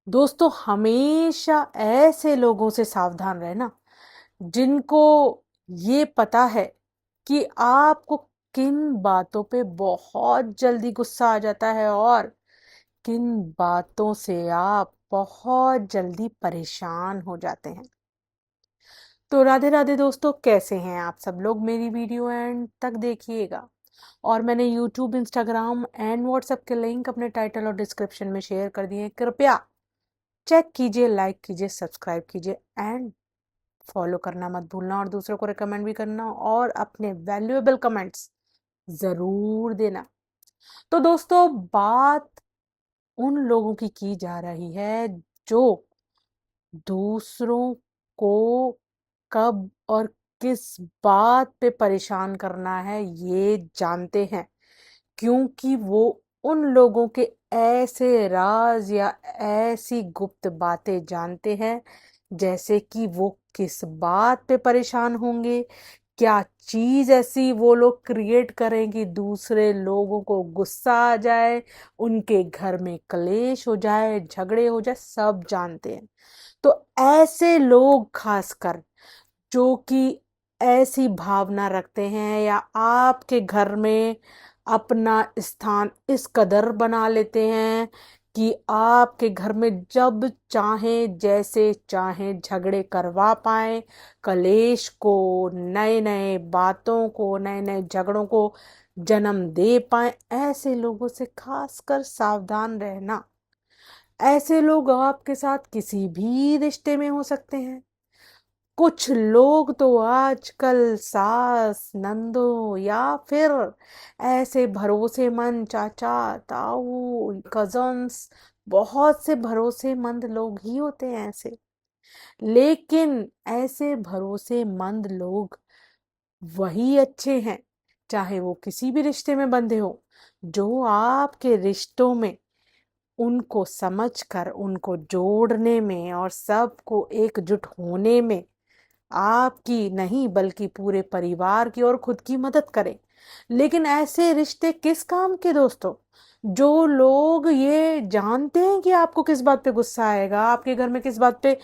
दोस्तों हमेशा ऐसे लोगों से सावधान रहना जिनको ये पता है कि आपको किन बातों पे बहुत जल्दी गुस्सा आ जाता है और किन बातों से आप बहुत जल्दी परेशान हो जाते हैं। तो राधे राधे दोस्तों, कैसे हैं आप सब लोग? मेरी वीडियो एंड तक देखिएगा। और मैंने यूट्यूब, इंस्टाग्राम एंड व्हाट्सएप के लिंक अपने टाइटल और डिस्क्रिप्शन में शेयर कर दिए हैं। कृपया चेक कीजिए, लाइक कीजिए, सब्सक्राइब कीजिए एंड फॉलो करना मत भूलना, और दूसरों को रिकमेंड भी करना और अपने वैल्यूएबल कमेंट्स जरूर देना। तो दोस्तों, बात उन लोगों की जा रही है जो दूसरों को कब और किस बात पे परेशान करना है ये जानते हैं, क्योंकि वो उन लोगों के ऐसे राज या ऐसी गुप्त बातें जानते हैं, जैसे कि वो किस बात पे परेशान होंगे, क्या चीज ऐसी वो लोग क्रिएट करें कि दूसरे लोगों को गुस्सा आ जाए, उनके घर में कलेश हो जाए, झगड़े हो जाए, सब जानते हैं। तो ऐसे लोग खासकर जो कि ऐसी भावना रखते हैं या आपके घर में अपना स्थान इस कदर बना लेते हैं कि आपके घर में जब चाहें जैसे चाहें झगड़े करवा पाए, कलेश को, नए नए बातों को, नए नए झगड़ों को जन्म दे पाए, ऐसे लोगों से खासकर सावधान रहना। ऐसे लोग आपके साथ किसी भी रिश्ते में हो सकते हैं। कुछ लोग तो आजकल सास, नंदों या फिर ऐसे भरोसेमंद चाचा, ताऊ, कजन्स, बहुत से भरोसेमंद लोग ही होते हैं ऐसे। लेकिन ऐसे भरोसेमंद लोग वही अच्छे हैं, चाहे वो किसी भी रिश्ते में बंधे हो, जो आपके रिश्तों में उनको समझकर, उनको जोड़ने में और सबको एकजुट होने में आपकी नहीं बल्कि पूरे परिवार की और खुद की मदद करें। लेकिन ऐसे रिश्ते किस काम के दोस्तों? जो लोग ये जानते हैं कि आपको किस बात पे गुस्सा आएगा, आपके घर में किस बात पे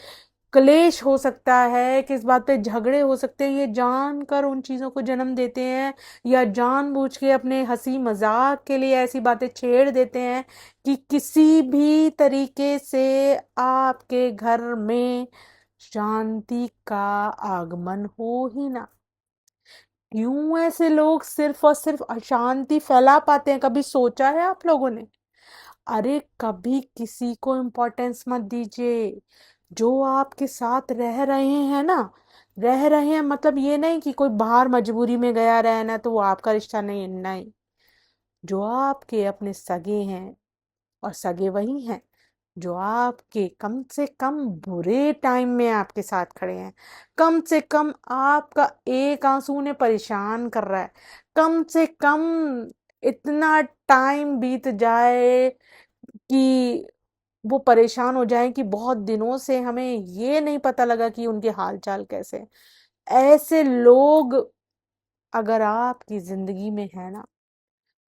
क्लेश हो सकता है, किस बात पे झगड़े हो सकते हैं, ये जानकर उन चीजों को जन्म देते हैं या जानबूझ के अपने हंसी मजाक के लिए ऐसी बातें छेड़ देते हैं कि किसी भी तरीके से आपके घर में शांति का आगमन हो ही ना। क्यों ऐसे लोग सिर्फ और सिर्फ अशांति फैला पाते हैं? कभी सोचा है आप लोगों ने? अरे कभी किसी को इम्पोर्टेंस मत दीजिए। जो आपके साथ रह रहे हैं ना, रह रहे हैं मतलब ये नहीं कि कोई बाहर मजबूरी में गया रहना तो वो आपका रिश्ता नहीं है, नहीं। जो आपके अपने सगे हैं, और सगे वही हैं जो आपके कम से कम बुरे टाइम में आपके साथ खड़े हैं। कम से कम आपका एक आंसू उन्हें परेशान कर रहा है। कम से कम इतना टाइम बीत जाए कि वो परेशान हो जाएं कि बहुत दिनों से हमें ये नहीं पता लगा कि उनके हाल चाल कैसे हैं। ऐसे लोग अगर आपकी जिंदगी में है ना,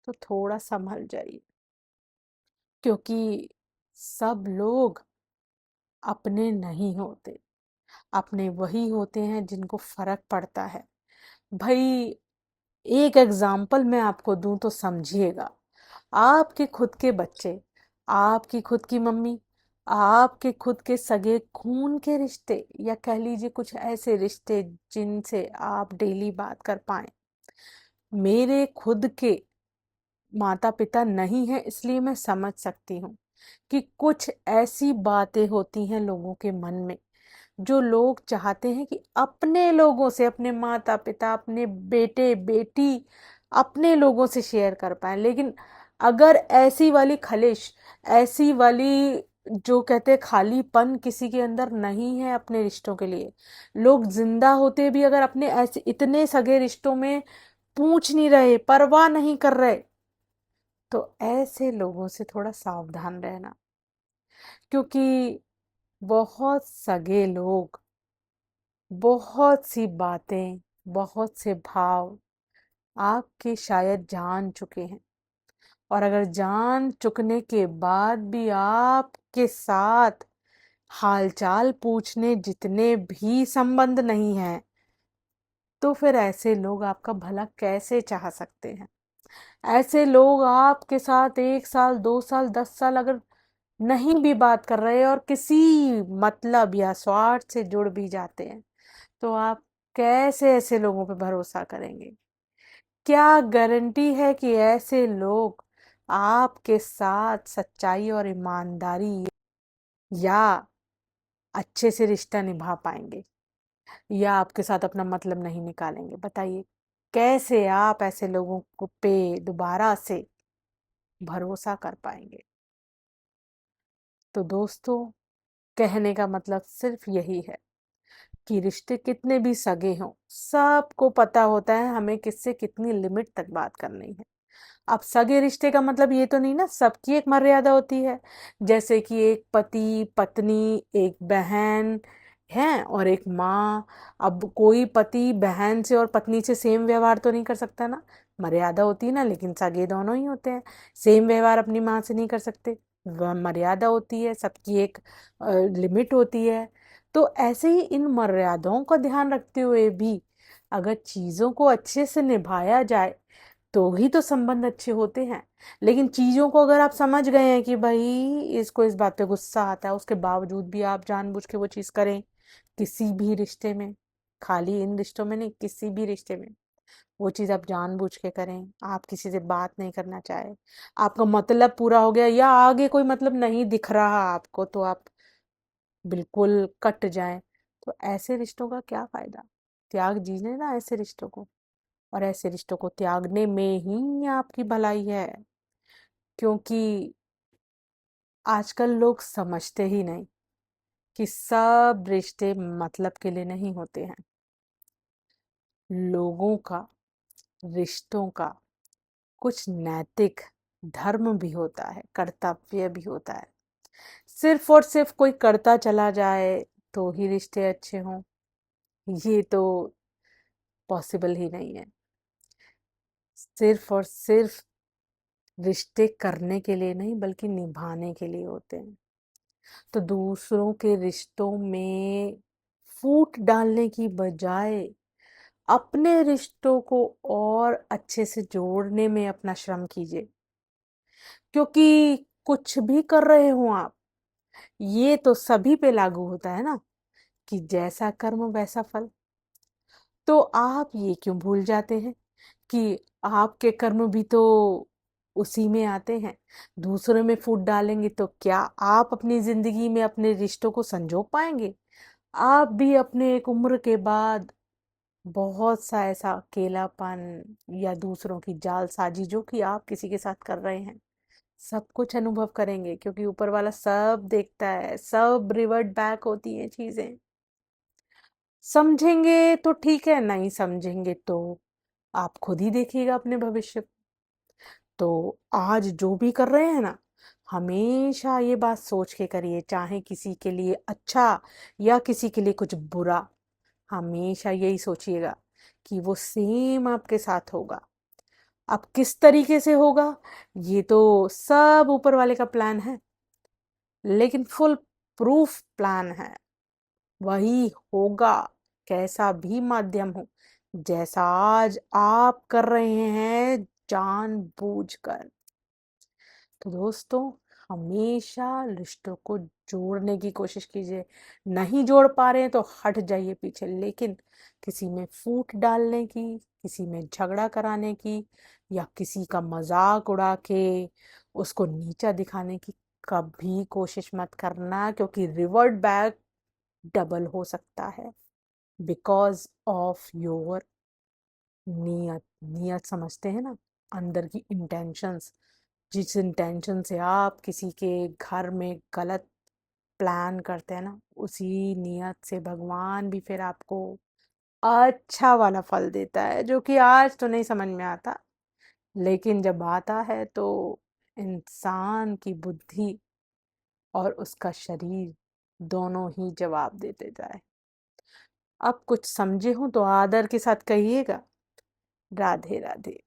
तो थोड़ा संभल जाइए, क्योंकि सब लोग अपने नहीं होते। अपने वही होते हैं जिनको फर्क पड़ता है। भाई, एक एग्जाम्पल मैं आपको दूं तो समझिएगा। आपके खुद के बच्चे, आपकी खुद की मम्मी, आपके खुद के सगे खून के रिश्ते, या कह लीजिए कुछ ऐसे रिश्ते जिनसे आप डेली बात कर पाए। मेरे खुद के माता पिता नहीं है, इसलिए मैं समझ सकती हूँ कि कुछ ऐसी बातें होती हैं लोगों के मन में, जो लोग चाहते हैं कि अपने लोगों से, अपने माता पिता, अपने बेटे बेटी, अपने लोगों से शेयर कर पाए। लेकिन अगर ऐसी वाली खलिश, ऐसी वाली जो कहते हैं खालीपन किसी के अंदर नहीं है अपने रिश्तों के लिए, लोग जिंदा होते भी अगर अपने ऐसे इतने सगे रिश्तों में पूछ नहीं रहे, परवाह नहीं कर रहे, तो ऐसे लोगों से थोड़ा सावधान रहना। क्योंकि बहुत सगे लोग बहुत सी बातें, बहुत से भाव आपके शायद जान चुके हैं। और अगर जान चुकने के बाद भी आपके साथ हालचाल पूछने जितने भी संबंध नहीं है, तो फिर ऐसे लोग आपका भला कैसे चाह सकते हैं? ऐसे लोग आपके साथ 1 साल 2 साल 10 साल अगर नहीं भी बात कर रहे और किसी मतलब या स्वार्थ से जुड़ भी जाते हैं, तो आप कैसे ऐसे लोगों पे भरोसा करेंगे? क्या गारंटी है कि ऐसे लोग आपके साथ सच्चाई और ईमानदारी या अच्छे से रिश्ता निभा पाएंगे, या आपके साथ अपना मतलब नहीं निकालेंगे? बताइए, कैसे आप ऐसे लोगों को पे दोबारा से भरोसा कर पाएंगे? तो दोस्तों, कहने का मतलब सिर्फ यही है कि रिश्ते कितने भी सगे हों, सबको पता होता है हमें किससे कितनी लिमिट तक बात करनी है। अब सगे रिश्ते का मतलब ये तो नहीं ना, सबकी एक मर्यादा होती है। जैसे कि एक पति पत्नी, एक बहन है और एक माँ। अब कोई पति बहन से और पत्नी से सेम व्यवहार तो नहीं कर सकता ना, मर्यादा होती है ना। लेकिन सगे दोनों ही होते हैं, सेम व्यवहार अपनी माँ से नहीं कर सकते, वह मर्यादा होती है, सबकी एक लिमिट होती है। तो ऐसे ही इन मर्यादाओं का ध्यान रखते हुए भी अगर चीजों को अच्छे से निभाया जाए तो ही तो संबंध अच्छे होते हैं। लेकिन चीजों को अगर आप समझ गए हैं कि भाई इसको इस बात पे गुस्सा आता है, उसके बावजूद भी आप जानबूझ के वो चीज करें, किसी भी रिश्ते में, खाली इन रिश्तों में नहीं, किसी भी रिश्ते में वो चीज आप जानबूझ के करें, आप किसी से बात नहीं करना चाहे, आपका मतलब पूरा हो गया या आगे कोई मतलब नहीं दिख रहा आपको, तो आप बिल्कुल कट जाएं, तो ऐसे रिश्तों का क्या फायदा? त्याग दीजिए ना ऐसे रिश्तों को। और ऐसे रिश्तों को त्यागने में ही आपकी भलाई है, क्योंकि आजकल लोग समझते ही नहीं कि सब रिश्ते मतलब के लिए नहीं होते हैं। लोगों का, रिश्तों का कुछ नैतिक धर्म भी होता है, कर्तव्य भी होता है। सिर्फ और सिर्फ कोई करता चला जाए तो ही रिश्ते अच्छे हों, ये तो पॉसिबल ही नहीं है। सिर्फ और सिर्फ रिश्ते करने के लिए नहीं बल्कि निभाने के लिए होते हैं। तो दूसरों के रिश्तों में फूट डालने की बजाय अपने रिश्तों को और अच्छे से जोड़ने में अपना श्रम कीजिए। क्योंकि कुछ भी कर रहे हो आप, ये तो सभी पे लागू होता है ना, कि जैसा कर्म वैसा फल। तो आप ये क्यों भूल जाते हैं कि आपके कर्म भी तो उसी में आते हैं? दूसरों में फूट डालेंगे तो क्या आप अपनी जिंदगी में अपने रिश्तों को संजो पाएंगे? आप भी अपने एक उम्र के बाद बहुत सा ऐसा अकेलापन या दूसरों की जालसाजी जो कि आप किसी के साथ कर रहे हैं, सब कुछ अनुभव करेंगे, क्योंकि ऊपर वाला सब देखता है, सब रिवर्ट बैक होती हैं चीजें। समझेंगे तो ठीक है, नहीं समझेंगे तो आप खुद ही देखिएगा अपने भविष्य। तो आज जो भी कर रहे हैं ना, हमेशा ये बात सोच के करिए, चाहे किसी के लिए अच्छा या किसी के लिए कुछ बुरा, हमेशा यही सोचिएगा कि वो सेम आपके साथ होगा। अब किस तरीके से होगा, ये तो सब ऊपर वाले का प्लान है, लेकिन फुल प्रूफ प्लान है। वही होगा, कैसा भी माध्यम हो, जैसा आज आप कर रहे हैं जानबूझकर। तो दोस्तों, हमेशा रिश्तों को जोड़ने की कोशिश कीजिए। नहीं जोड़ पा रहे हैं तो हट जाइए पीछे, लेकिन किसी में फूट डालने की, किसी में झगड़ा कराने की या किसी का मजाक उड़ा के उसको नीचा दिखाने की कभी कोशिश मत करना, क्योंकि रिवर्ट बैक डबल हो सकता है, बिकॉज ऑफ योर नियत। नियत समझते हैं ना, अंदर की इंटेंशंस। जिस इंटेंशन से आप किसी के घर में गलत प्लान करते हैं ना, उसी नियत से भगवान भी फिर आपको अच्छा वाला फल देता है, जो कि आज तो नहीं समझ में आता, लेकिन जब आता है तो इंसान की बुद्धि और उसका शरीर दोनों ही जवाब देते जाए। अब कुछ समझे हो तो आदर के साथ कहिएगा। राधे राधे।